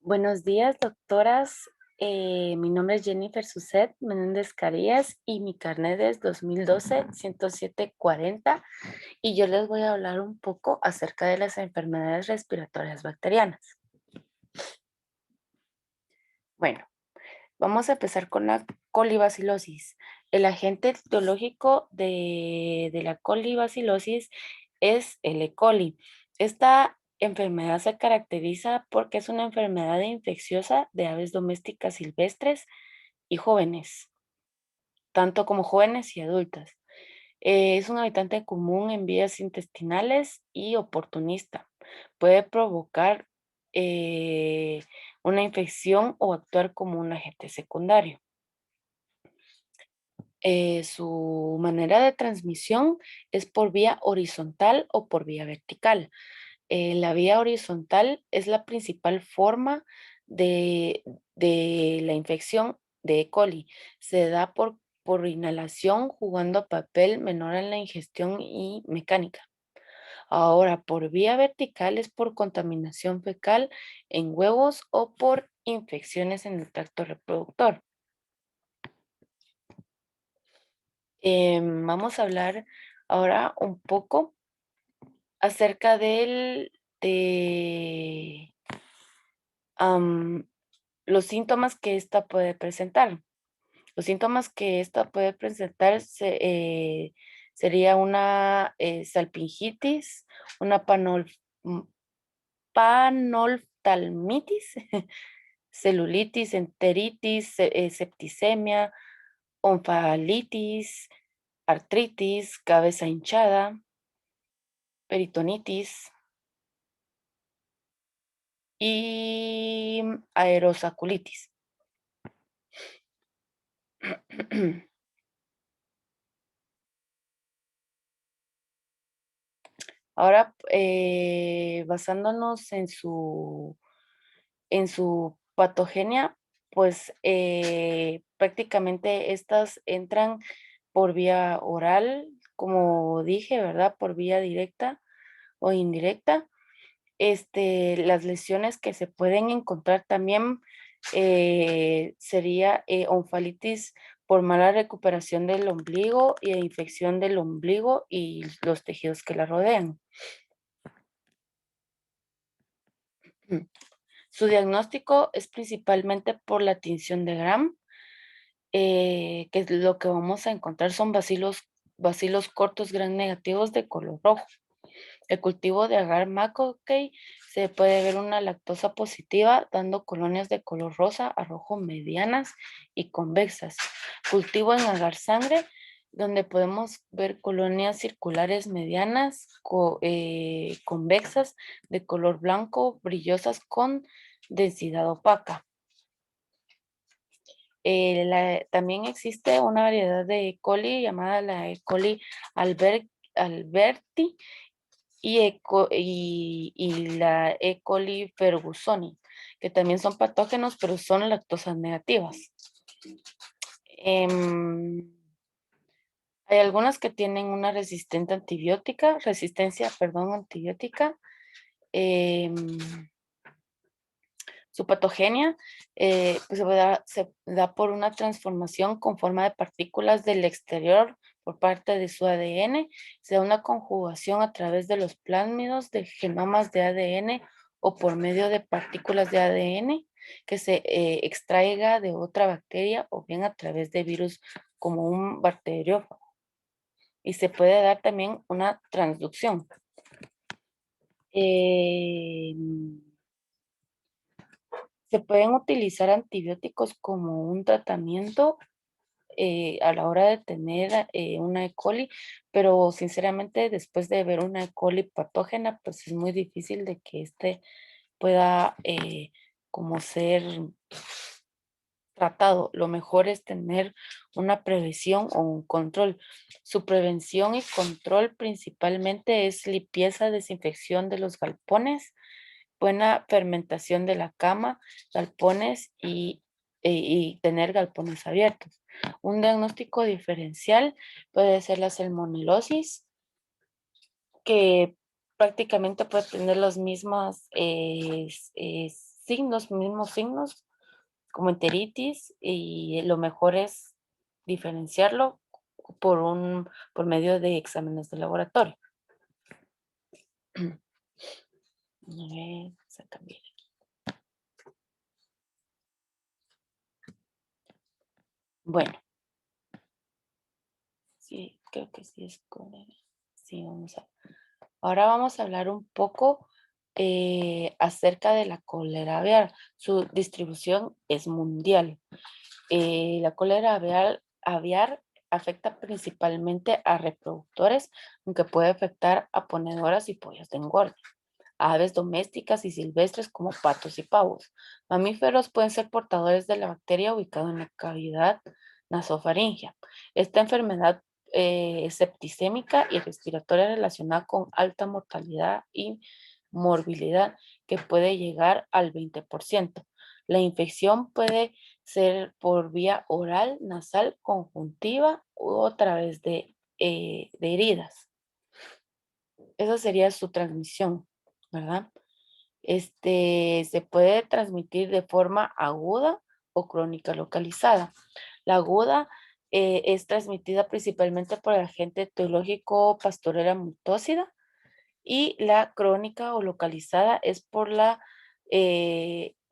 Buenos días, doctoras. Mi nombre es Jennifer Suset Menéndez Carías y mi carnet es 2012-107-40 y yo les voy a hablar un poco acerca de las enfermedades respiratorias bacterianas. Bueno, vamos a empezar con la colibacilosis. El agente etiológico de la colibacilosis es el E. coli. Esta enfermedad se caracteriza porque es una enfermedad infecciosa de aves domésticas silvestres y jóvenes, tanto como jóvenes y adultas. Es un habitante común en vías intestinales y oportunista. Puede provocar eh, una infección o actuar como un agente secundario. Su manera de transmisión es por vía horizontal o por vía vertical. La vía horizontal es la principal forma de, de la infección de E. coli. Se da por inhalación jugando papel menor en la ingestión y mecánica. Ahora, por vía vertical es por contaminación fecal en huevos o por infecciones en el tracto reproductor. Vamos a hablar ahora un poco acerca de am, los síntomas que esta puede presentar. Los síntomas que esta puede presentar sería una salpingitis, una mm, panoftalmitis, celulitis, enteritis, septicemia, onfalitis, artritis, cabeza hinchada, peritonitis y aerosaculitis. Ahora, basándonos en su patogenia, pues prácticamente estas entran por vía oral, como dije, ¿verdad? Por vía directa o indirecta. Las lesiones que se pueden encontrar también sería onfalitis por mala recuperación del ombligo y infección del ombligo y los tejidos que la rodean. Su diagnóstico es principalmente por la tinción de Gram, que es lo que vamos a encontrar son bacilos cortos gram negativos de color rojo. El cultivo de agar macaulay se puede ver una lactosa positiva dando colonias de color rosa a rojo medianas y convexas. Cultivo en agar sangre donde podemos ver colonias circulares medianas convexas de color blanco brillosas con densidad opaca. También existe una variedad de E. coli llamada la E. coli alberti y la E. coli fergusoni, que también son patógenos, pero son lactosas negativas. Em, Hay algunas que tienen una resistencia, perdón, antibiótica. Em, Su patogenia pues se da por una transformación con forma de partículas del exterior por parte de su ADN. Se da una conjugación a través de los plásmidos de genomas de ADN o por medio de partículas de ADN que se extraiga de otra bacteria o bien a través de virus como un bacteriófago. Y se puede dar también una transducción. Eh, Se pueden utilizar antibióticos como un tratamiento a la hora de tener una E. coli, pero sinceramente después de ver una E. coli patógena, pues es muy difícil de que pueda como ser tratado. Lo mejor es tener una prevención o un control. Su prevención y control principalmente es limpieza, desinfección de los galpones, buena fermentación de la cama, galpones y tener galpones abiertos. Un diagnóstico diferencial puede ser la salmonelosis, que prácticamente puede tener los mismos signos, mismos signos, como enteritis, y lo mejor es diferenciarlo por medio de exámenes de laboratorio. A ver, vamos a cambiar. Bueno, sí, creo que sí es cólera. Sí, ahora vamos a hablar un poco acerca de la cólera aviar. Su distribución es mundial. La cólera aviar afecta principalmente a reproductores, aunque puede afectar a ponedoras y pollos de engorde, a aves domésticas y silvestres como patos y pavos. Mamíferos pueden ser portadores de la bacteria ubicada en la cavidad nasofaringea. Esta enfermedad es septicémica y respiratoria relacionada con alta mortalidad y morbilidad que puede llegar al 20%. La infección puede ser por vía oral, nasal, conjuntiva o a través de heridas. Esa sería su transmisión, ¿verdad? Se puede transmitir de forma aguda o crónica localizada. La aguda es transmitida principalmente por el agente etiológico Pastorela mutósida y la crónica o localizada es por la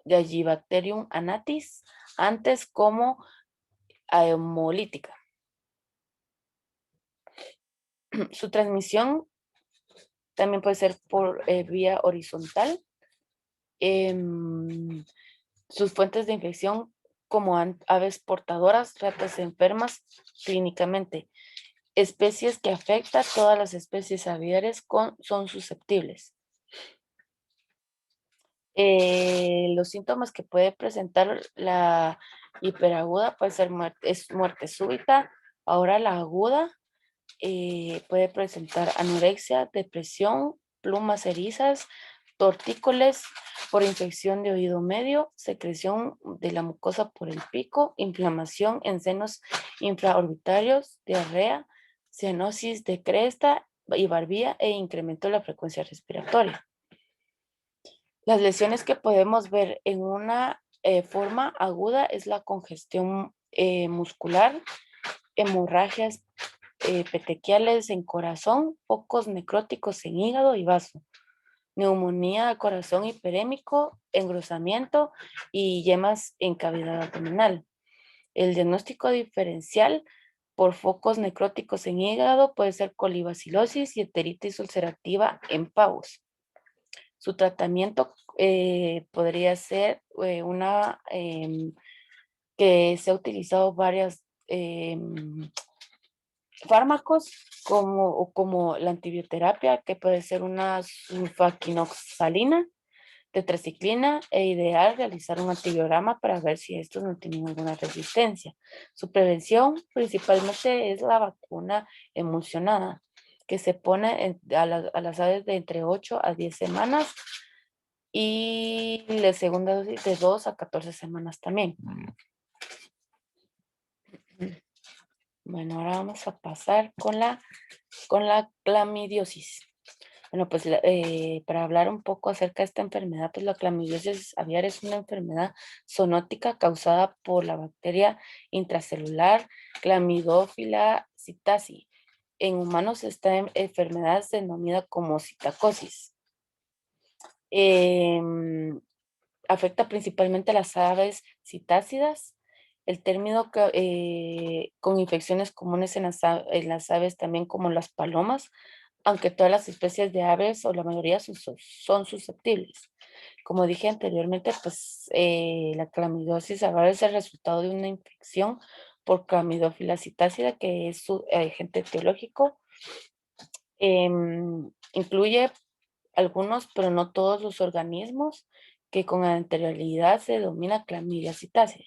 Gallibacterium anatis, antes como hemolítica. Su transmisión también puede ser por vía horizontal. Em, Sus fuentes de infección como aves portadoras, ratas enfermas clínicamente. Especies que afecta, todas las especies aviares son susceptibles. Los síntomas que puede presentar la hiperaguda puede ser muerte súbita. Ahora la aguda puede presentar anorexia, depresión, plumas erizas, tortícolis por infección de oído medio, secreción de la mucosa por el pico, inflamación en senos infraorbitarios, diarrea, cianosis de cresta y barbilla e incremento de la frecuencia respiratoria. Las lesiones que podemos ver en una forma aguda es la congestión muscular, hemorragias petequiales en corazón, focos necróticos en hígado y vaso, neumonía de corazón hiperémico, engrosamiento y yemas en cavidad abdominal. El diagnóstico diferencial por focos necróticos en hígado puede ser colibacilosis y enteritis ulcerativa en pavos. Su tratamiento podría ser que se ha utilizado varias fármacos como la antibioterapia, que puede ser una sulfaquinoxalina, tetraciclina, e ideal realizar un antibiograma para ver si estos no tienen alguna resistencia. Su prevención principalmente es la vacuna emulsionada, que se pone a las aves de entre 8 a 10 semanas y la segunda dosis de 2 a 14 semanas también. Bueno, ahora vamos a pasar con la clamidiosis. Bueno, pues para hablar un poco acerca de esta enfermedad, pues la clamidiosis aviar es una enfermedad zoonótica causada por la bacteria intracelular Clamidófila citasi. En humanos esta enfermedad se denomina como citacosis. Em, Afecta principalmente a las aves citácidas. El término con infecciones comunes en las aves también como las palomas, aunque todas las especies de aves o la mayoría son susceptibles. Como dije anteriormente, pues la clamidosis aviar es el resultado de una infección por Clamidófila citácida, que es su agente etiológico. Incluye algunos, pero no todos los organismos que con anterioridad se denomina Clamidia citacea.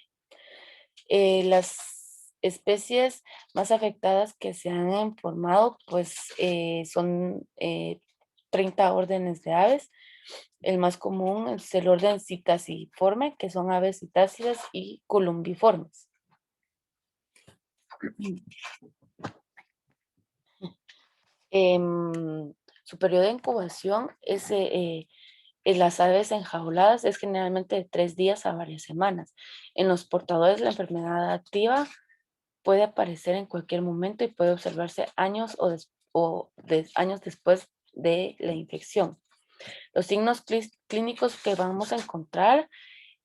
Las especies más afectadas que se han informado, pues son 30 órdenes de aves. El más común es el orden Citaciforme, que son aves citácidas y columbiformes. Su periodo de incubación es En las aves enjauladas es generalmente de 3 días a varias semanas. En los portadores la enfermedad activa puede aparecer en cualquier momento y puede observarse años después de la infección. Los signos clínicos que vamos a encontrar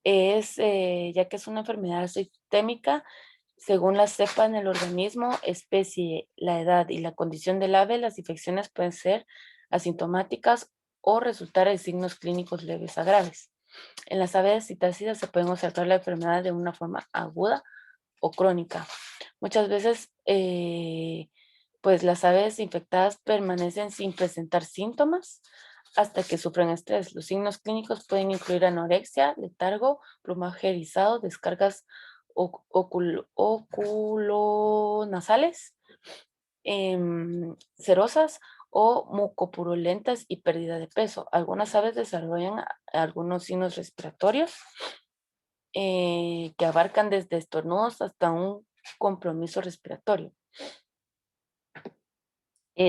es, ya que es una enfermedad sistémica, según la cepa en el organismo, especie, la edad y la condición del ave, las infecciones pueden ser asintomáticas o resultar en signos clínicos leves a graves. En las aves citácidas se pueden observar la enfermedad de una forma aguda o crónica. Muchas veces, pues las aves infectadas permanecen sin presentar síntomas hasta que sufren estrés. Los signos clínicos pueden incluir anorexia, letargo, plumaje erizado, descargas oculonasales, cerosas o mucopurulentas y pérdida de peso. Algunas aves desarrollan algunos signos respiratorios que abarcan desde estornudos hasta un compromiso respiratorio.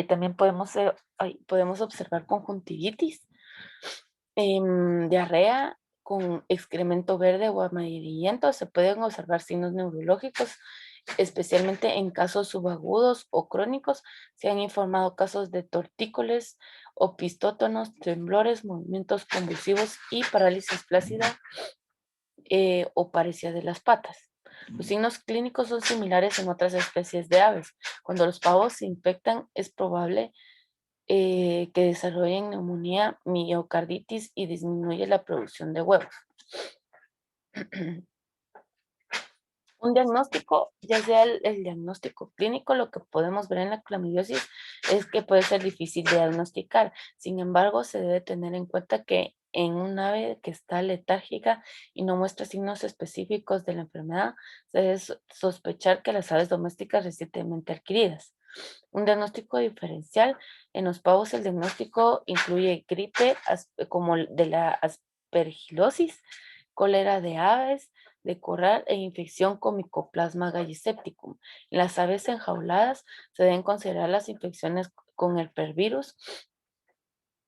También podemos observar conjuntivitis, diarrea con excremento verde o amarillento. Se pueden observar signos neurológicos, especialmente en casos subagudos o crónicos. Se han informado casos de tortícolis, opistótonos, temblores, movimientos convulsivos y parálisis flácida o parecía de las patas. Los signos clínicos son similares en otras especies de aves. Cuando los pavos se infectan, es probable que desarrollen neumonía, miocarditis y disminuye la producción de huevos. Un diagnóstico, ya sea el diagnóstico clínico, lo que podemos ver en la clamidiosis es que puede ser difícil de diagnosticar. Sin embargo, se debe tener en cuenta que en un ave que está letárgica y no muestra signos específicos de la enfermedad, se debe sospechar que las aves domésticas recientemente adquiridas. Un diagnóstico diferencial en los pavos, el diagnóstico incluye gripe como de la aspergilosis, cólera de aves, de corral e infección con Mycoplasma gallisepticum. En las aves enjauladas se deben considerar las infecciones con el pervirus,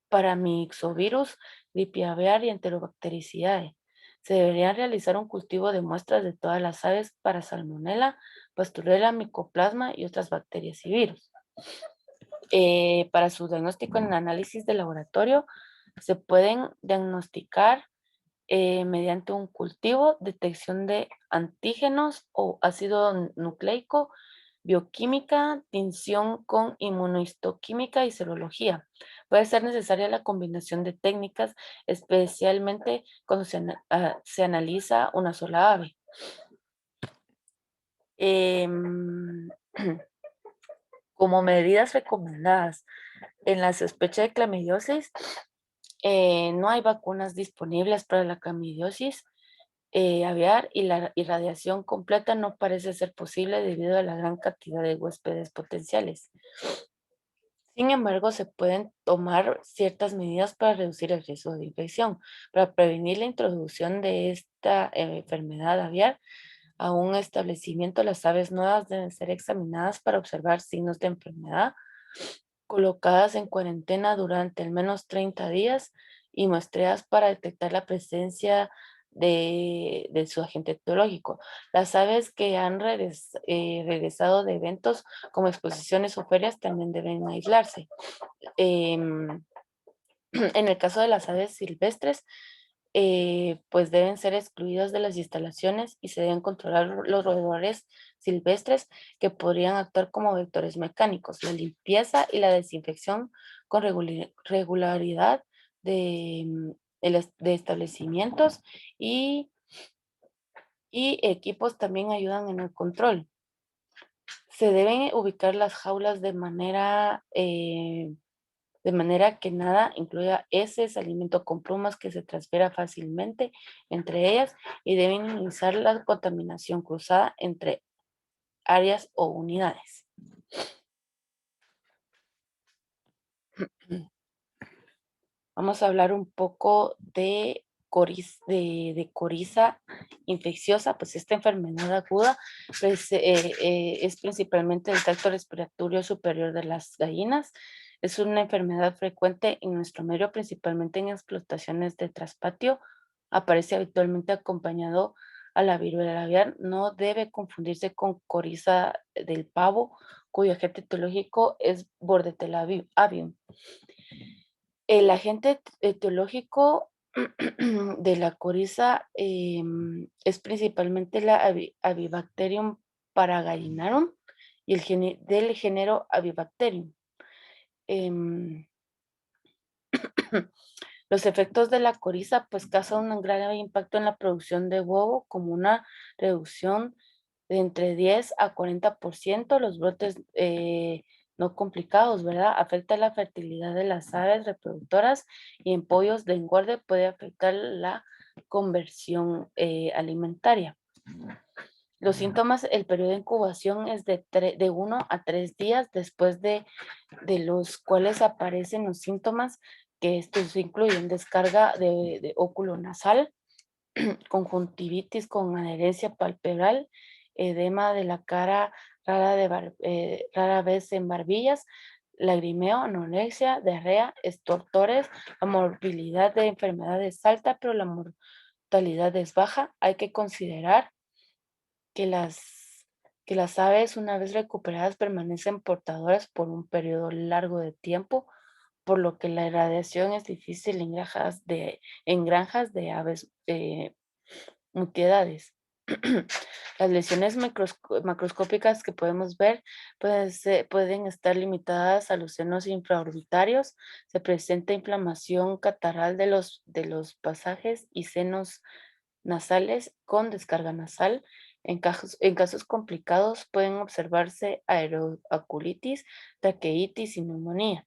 paramyxovirus, gripe aviar y enterobactericidad. Se debería realizar un cultivo de muestras de todas las aves para salmonela, pasturela, micoplasma y otras bacterias y virus. Para su diagnóstico en análisis de laboratorio, se pueden diagnosticar mediante un cultivo, detección de antígenos o ácido nucleico, bioquímica, tinción con inmunohistoquímica y serología. Puede ser necesaria la combinación de técnicas, especialmente cuando se analiza una sola ave. Em, como medidas recomendadas en la sospecha de clamidiosis, no hay vacunas disponibles para la clamidiosis aviar y la irradiación completa no parece ser posible debido a la gran cantidad de huéspedes potenciales. Sin embargo, se pueden tomar ciertas medidas para reducir el riesgo de infección. Para prevenir la introducción de esta enfermedad aviar a un establecimiento, las aves nuevas deben ser examinadas para observar signos de enfermedad, colocadas en cuarentena durante al menos 30 días y muestreadas para detectar la presencia de su agente etiológico. Las aves que han regresado de eventos como exposiciones o ferias también deben aislarse. Em, en el caso de las aves silvestres, pues deben ser excluidas de las instalaciones y se deben controlar los roedores silvestres que podrían actuar como vectores mecánicos. La limpieza y la desinfección con regularidad de establecimientos y, y equipos también ayudan en el control. Se deben ubicar las jaulas de manera que nada incluya heces, alimento con plumas que se transfiera fácilmente entre ellas y deben minimizar la contaminación cruzada entre áreas o unidades. Vamos a hablar un poco de coriza infecciosa, pues esta enfermedad aguda pues, es principalmente el tracto respiratorio superior de las gallinas. Es una enfermedad frecuente en nuestro medio, principalmente en explotaciones de traspatio. Aparece habitualmente acompañado a la viruela aviar. No debe confundirse con coriza del pavo, cuyo agente etiológico es Bordetella avium. El agente etiológico de la coriza es principalmente la Avibacterium paragallinarum y del género Avibacterium. Em, Los efectos de la coriza pues causan un grave impacto en la producción de huevo, como una reducción de entre 10 a 40%. Los brotes no complicados, ¿verdad? Afecta la fertilidad de las aves reproductoras y en pollos de engorde puede afectar la conversión alimentaria. Los síntomas, el periodo de incubación es de 1 a 3 días después de los cuales aparecen los síntomas, que estos incluyen descarga de óculo nasal, conjuntivitis con adherencia palpebral, edema de la cara rara vez en barbillas, lagrimeo, anorexia, diarrea, estortores. La morbilidad de enfermedad es alta, pero la mortalidad es baja. Hay que considerar que las aves, una vez recuperadas, permanecen portadoras por un periodo largo de tiempo, por lo que la irradiación es difícil en granjas de aves multiedades. Las lesiones macroscópicas que podemos ver pueden estar limitadas a los senos infraorbitarios. Se presenta inflamación catarral de los pasajes y senos nasales con descarga nasal. En casos complicados pueden observarse aeroaculitis, taqueitis y neumonía.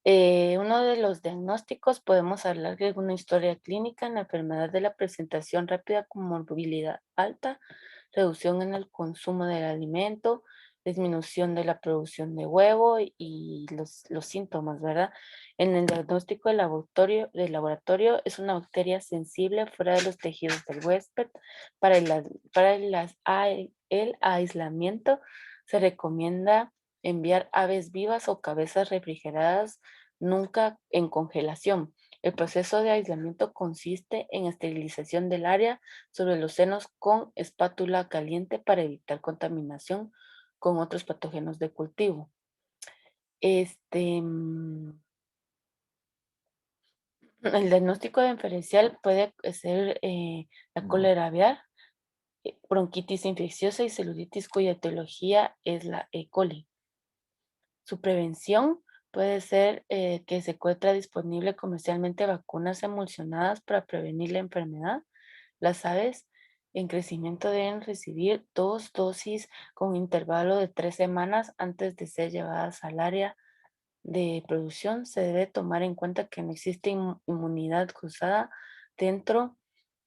Uno de los diagnósticos podemos hablar de una historia clínica en la enfermedad de la presentación rápida con morbilidad alta, reducción en el consumo del alimento, disminución de la producción de huevo y los síntomas, ¿verdad? En el diagnóstico del laboratorio es una bacteria sensible fuera de los tejidos del huésped. Para el aislamiento se recomienda enviar aves vivas o cabezas refrigeradas, nunca en congelación. El proceso de aislamiento consiste en esterilización del área sobre los senos con espátula caliente para evitar contaminación con otros patógenos de cultivo. El diagnóstico diferencial puede ser la cólera aviar, bronquitis infecciosa y celulitis cuya etiología es la E. coli. Su prevención puede ser que se encuentra disponible comercialmente vacunas emulsionadas para prevenir la enfermedad. Las aves en crecimiento deben recibir 2 dosis con intervalo de 3 semanas antes de ser llevadas al área de producción. Se debe tomar en cuenta que no existe inmunidad cruzada dentro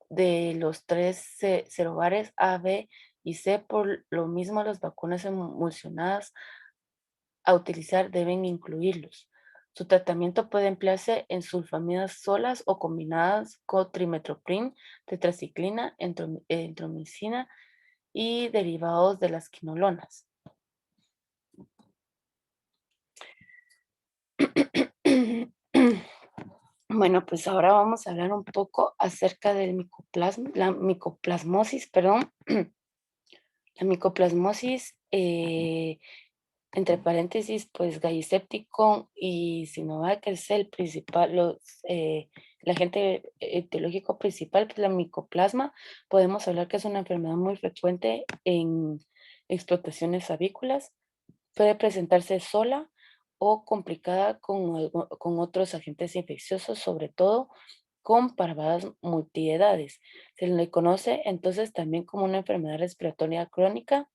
de los tres serobares A, B y C. Por lo mismo, las vacunas emulsionadas a utilizar deben incluirlos. Su tratamiento puede emplearse en sulfamidas solas o combinadas con trimethoprim, tetraciclina, entromicina y derivados de las quinolonas. Bueno, pues ahora vamos a hablar un poco acerca del la micoplasmosis, perdón. La micoplasmosis, entre paréntesis, pues Gallisepticon y Sinovac es el principal, el agente etiológico principal, pues la micoplasma. Podemos hablar que es una enfermedad muy frecuente en explotaciones avícolas. Puede presentarse sola o complicada con otros agentes infecciosos, sobre todo con parvadas multiedades. Se le conoce entonces también como una enfermedad respiratoria crónica,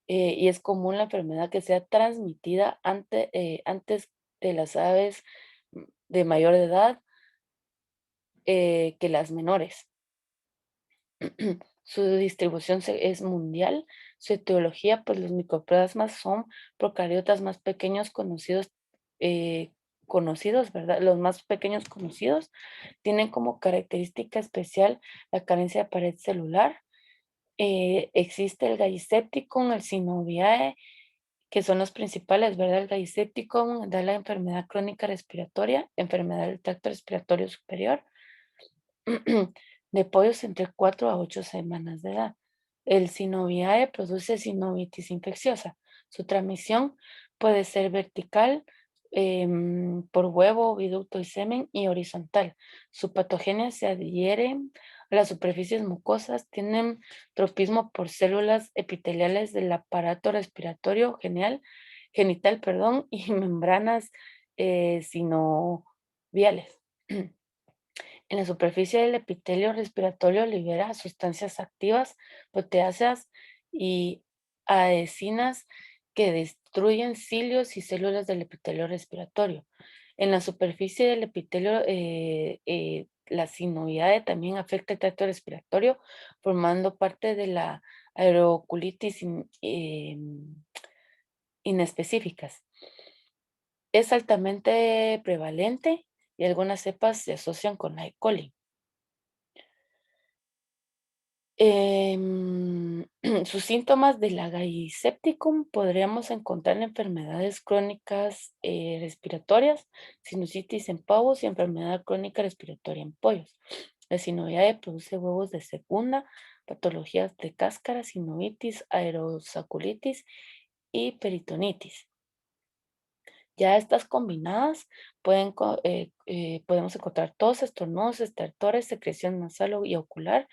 y es común la enfermedad que sea transmitida antes de las aves de mayor edad que las menores. Su distribución es mundial. Su etiología, pues los micoplasmas son procariotas más pequeños conocidos, ¿verdad? Los más pequeños conocidos tienen como característica especial la carencia de pared celular. Existe el Gallisepticon, el Synoviae, que son los principales, ¿verdad? El Gay Septicum da la enfermedad crónica respiratoria, enfermedad del tracto respiratorio superior, de pollos entre 4 a 8 semanas de edad. El Sinoviae produce sinovitis infecciosa. Su transmisión puede ser vertical, por huevo, oviducto y semen, y horizontal. Su patogenia se adhiere a las superficies mucosas, tienen tropismo por células epiteliales del aparato respiratorio genital, perdón, y membranas sinoviales. En la superficie del epitelio respiratorio libera sustancias activas, proteáceas y adhesinas que destruyen cilios y células del epitelio respiratorio. En la superficie del epitelio, la sinoviae también afecta el tracto respiratorio, formando parte de la aeroculitis inespecíficas. Es altamente prevalente y algunas cepas se asocian con la E. coli. Sus síntomas del Agai septicum podríamos encontrar en enfermedades crónicas respiratorias, sinusitis en pavos y enfermedad crónica respiratoria en pollos. La sinoviae produce huevos de segunda, patologías de cáscara, sinovitis, aerosaculitis y peritonitis. Ya estas combinadas podemos encontrar tos, estornudos, estertores, secreción nasal y ocular,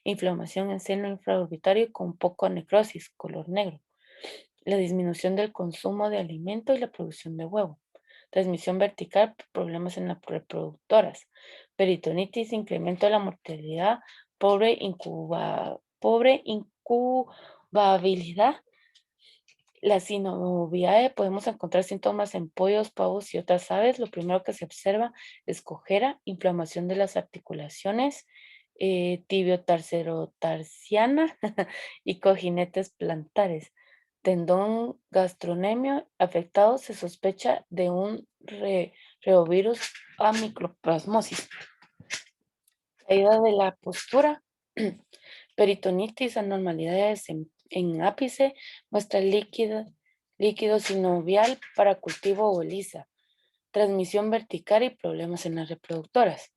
inflamación en seno infraorbitario con poco necrosis, color negro, la disminución del consumo de alimento y la producción de huevo, transmisión vertical, problemas en las reproductoras, peritonitis, incremento de la mortalidad, pobre incubabilidad. La sinoviae podemos encontrar síntomas en pollos, pavos y otras aves. Lo primero que se observa es cojera, inflamación de las articulaciones, tibio-tarsiana y cojinetes plantares. Tendón gastronemio afectado, se sospecha de un reovirus a microplasmosis. Caída de la postura, peritonitis, anormalidades en ápice, muestra líquido sinovial para cultivo o lisa, transmisión vertical y problemas en las reproductoras.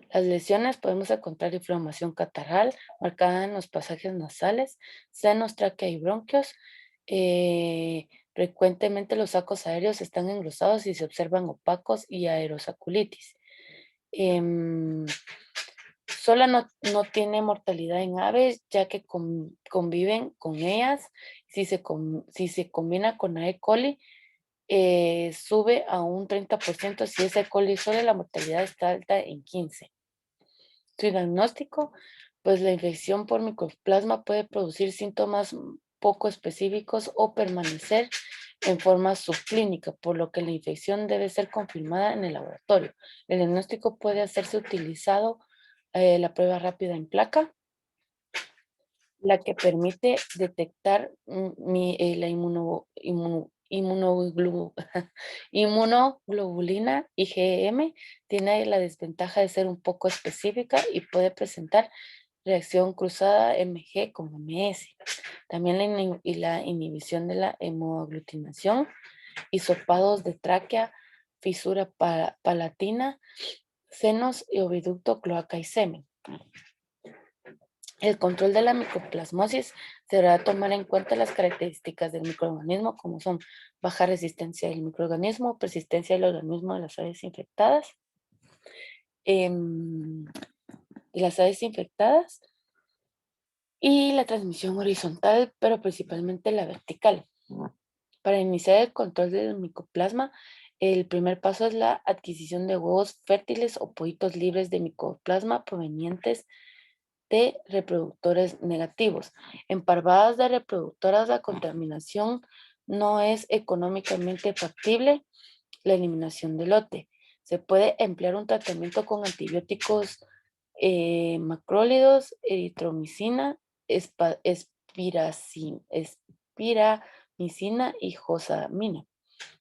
Las lesiones podemos encontrar inflamación catarral marcada en los pasajes nasales, senos, tráquea y bronquios. Frecuentemente los sacos aéreos están engrosados y se observan opacos y aerosaculitis. Em, Sola no tiene mortalidad en aves, ya que conviven con ellas. Si se combina con la E. coli, sube a un 30%. Si es E. coli sola, la mortalidad está alta en 15%. Su diagnóstico, pues la infección por micoplasma puede producir síntomas poco específicos o permanecer en forma subclínica, por lo que la infección debe ser confirmada en el laboratorio. El diagnóstico puede hacerse utilizado la prueba rápida en placa, la que permite detectar la inmunoglobulina IgM. Tiene la desventaja de ser un poco específica y puede presentar reacción cruzada Mg con Ms. También la inhibición de la hemoaglutinación, hisopados de tráquea, fisura palatina, senos y oviducto, cloaca y semen. El control de la micoplasmosis deberá tomar en cuenta las características del microorganismo, como son baja resistencia del microorganismo, persistencia del organismo de las aves infectadas, y la transmisión horizontal, pero principalmente la vertical. Para iniciar el control del micoplasma, el primer paso es la adquisición de huevos fértiles o pollitos libres de micoplasma provenientes de reproductores negativos. En parvadas de reproductoras, la contaminación no es económicamente factible. La eliminación del lote. Se puede emplear un tratamiento con antibióticos macrólidos, eritromicina, espiramicina y josamina.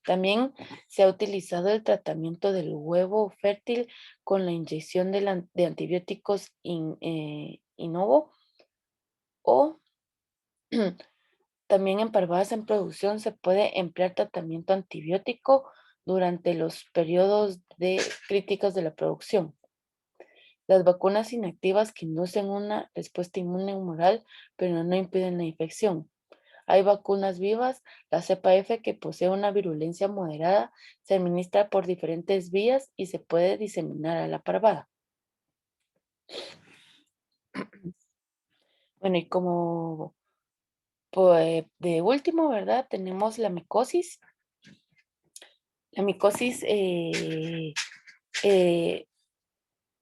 También se ha utilizado el tratamiento del huevo fértil con la inyección de antibióticos inovo o También en parvadas en producción se puede emplear tratamiento antibiótico durante los periodos críticos de la producción. Las vacunas inactivas que inducen una respuesta inmune humoral, pero no impiden la infección. Hay vacunas vivas, la cepa F, que posee una virulencia moderada, se administra por diferentes vías y se puede diseminar a la parvada. Bueno, y como de último, ¿verdad? Tenemos la micosis. La micosis, eh,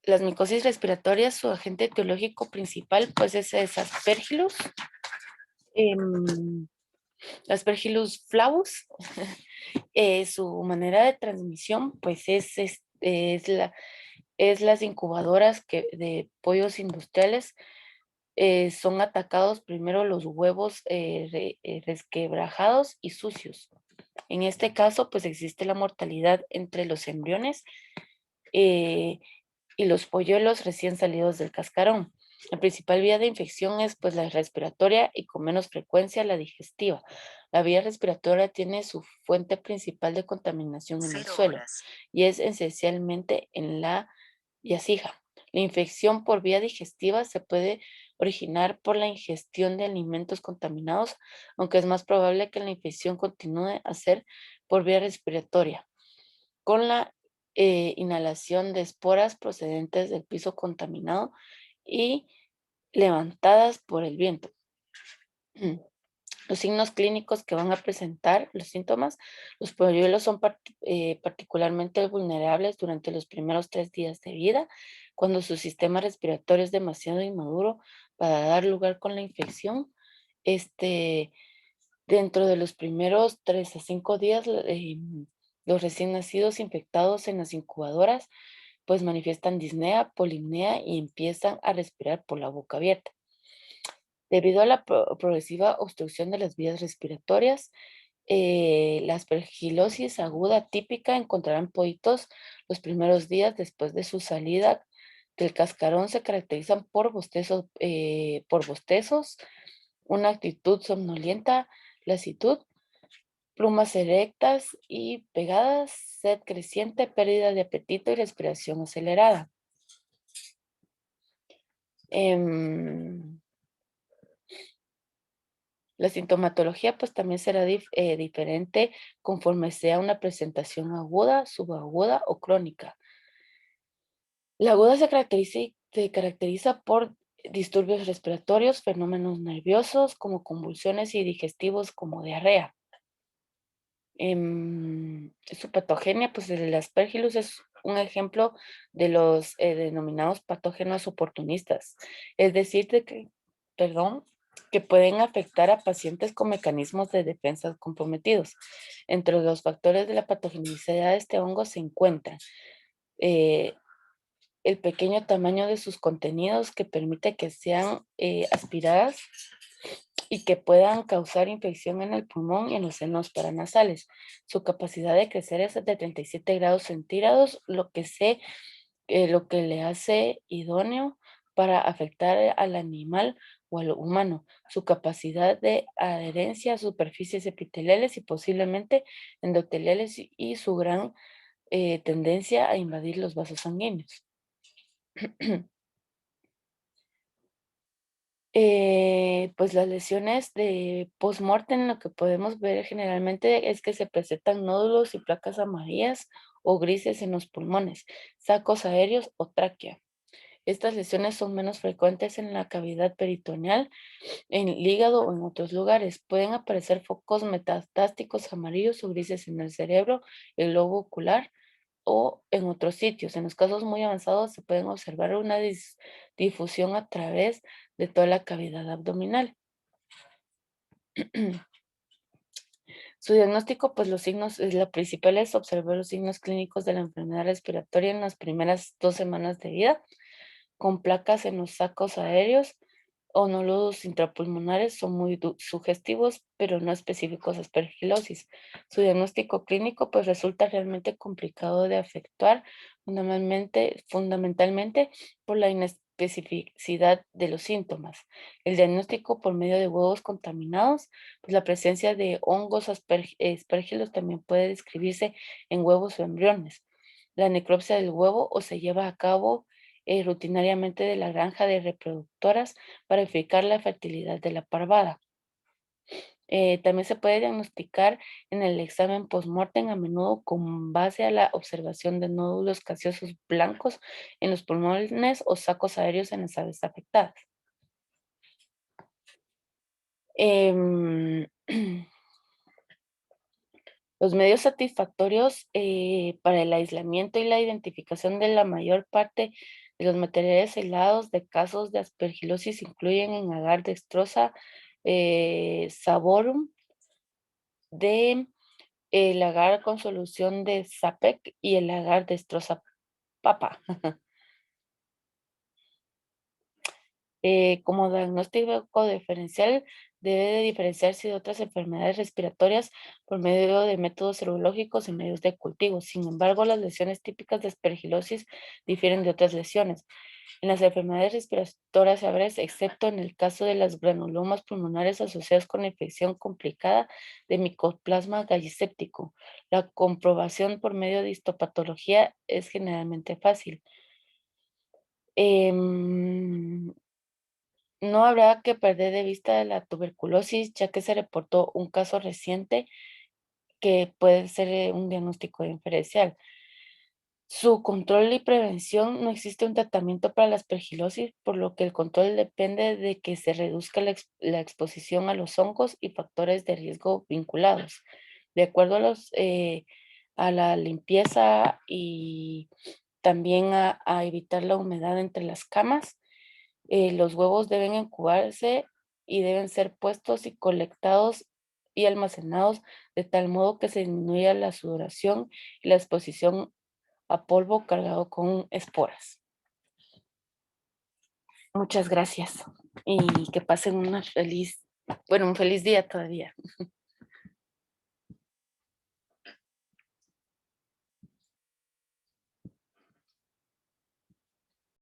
las micosis respiratorias, su agente etiológico principal, pues es Aspergillus, em, Aspergillus flavus. Su manera de transmisión, pues es las incubadoras de pollos industriales. Son atacados primero los huevos resquebrajados y sucios. En este caso, pues existe la mortalidad entre los embriones eh, y los polluelos recién salidos del cascarón. La principal vía de infección es pues la respiratoria y con menos frecuencia la digestiva. La vía respiratoria tiene su fuente principal de contaminación en el suelo y es esencialmente en la yasija. La infección por vía digestiva se puede originar por la ingestión de alimentos contaminados, aunque es más probable que la infección continúe a ser por vía respiratoria, con la inhalación de esporas procedentes del piso contaminado y levantadas por el viento. Los signos clínicos que van a presentar los síntomas, los polluelos son particularmente vulnerables durante los primeros 3 días de vida, cuando su sistema respiratorio es demasiado inmaduro para dar lugar con la infección. Este, Dentro de los primeros 3 a 5 días, los recién nacidos infectados en las incubadoras, pues manifiestan disnea, polimnea y empiezan a respirar por la boca abierta. Debido a la progresiva obstrucción de las vías respiratorias, la aspergilosis aguda típica encontrarán pollitos los primeros días después de su salida del cascarón. Se caracterizan por bostezos, una actitud somnolienta, lasitud, plumas erectas y pegadas, sed creciente, pérdida de apetito y respiración acelerada. Em, La sintomatología pues también será diferente conforme sea una presentación aguda, subaguda o crónica. La aguda se caracteriza por disturbios respiratorios, fenómenos nerviosos como convulsiones y digestivos como diarrea. Su patogenia, pues el Aspergillus es un ejemplo de los denominados patógenos oportunistas, es decir, perdón, que pueden afectar a pacientes con mecanismos de defensa comprometidos. Entre los factores de la patogenicidad de este hongo se encuentran eh, el pequeño tamaño de sus contenidos que permite que sean aspiradas y que puedan causar infección en el pulmón y en los senos paranasales. Su capacidad de crecer es de 37 grados centígrados, lo que le hace idóneo para afectar al animal o al humano. Su capacidad de adherencia a superficies epiteliales y posiblemente endoteliales y su gran tendencia a invadir los vasos sanguíneos. Pues las lesiones de post-mortem, lo que podemos ver generalmente es que se presentan nódulos y placas amarillas o grises en los pulmones, sacos aéreos o tráquea. Estas lesiones son menos frecuentes en la cavidad peritoneal, en el hígado o en otros lugares. Pueden aparecer focos metastásticos amarillos o grises en el cerebro, el globo ocular o en otros sitios. En los casos muy avanzados se pueden observar una difusión a través de toda la cavidad abdominal. Su diagnóstico, pues los signos, la principal es observar los signos clínicos de la enfermedad respiratoria en las primeras 2 semanas de vida, con placas en los sacos aéreos o nódulos intrapulmonares. Son muy sugestivos, pero no específicos de aspergilosis. Su diagnóstico clínico pues resulta realmente complicado de efectuar, fundamentalmente por la especificidad de los síntomas. El diagnóstico por medio de huevos contaminados, pues la presencia de hongos aspergillus también puede describirse en huevos o embriones. La necropsia del huevo o se lleva a cabo rutinariamente de la granja de reproductoras para verificar la fertilidad de la parvada. También se puede diagnosticar en el examen postmortem, a menudo con base a la observación de nódulos gaseosos blancos en los pulmones o sacos aéreos en las aves afectadas. Em, los medios satisfactorios para el aislamiento y la identificación de la mayor parte de los materiales aislados de casos de aspergilosis incluyen en agar dextrosa saborum, de el agar con solución de Sapec y el agar destroza papa. Como diagnóstico diferencial, debe de diferenciarse de otras enfermedades respiratorias por medio de métodos serológicos y medios de cultivo. Sin embargo, las lesiones típicas de aspergilosis difieren de otras lesiones. En las enfermedades respiratorias severas, excepto en el caso de las granulomas pulmonares asociadas con infección complicada de Mycoplasma galloséptico, la comprobación por medio de histopatología es generalmente fácil. Em, no habrá que perder de vista la tuberculosis, ya que se reportó un caso reciente que puede ser un diagnóstico diferencial. Su control y prevención, no existe un tratamiento para la aspergilosis, por lo que el control depende de que se reduzca la exposición a los hongos y factores de riesgo vinculados. De acuerdo a la limpieza y también a evitar la humedad entre las camas, los huevos deben incubarse y deben ser puestos y colectados y almacenados de tal modo que se disminuya la sudoración y la exposición a polvo cargado con esporas. Muchas gracias y que pasen un feliz día todavía.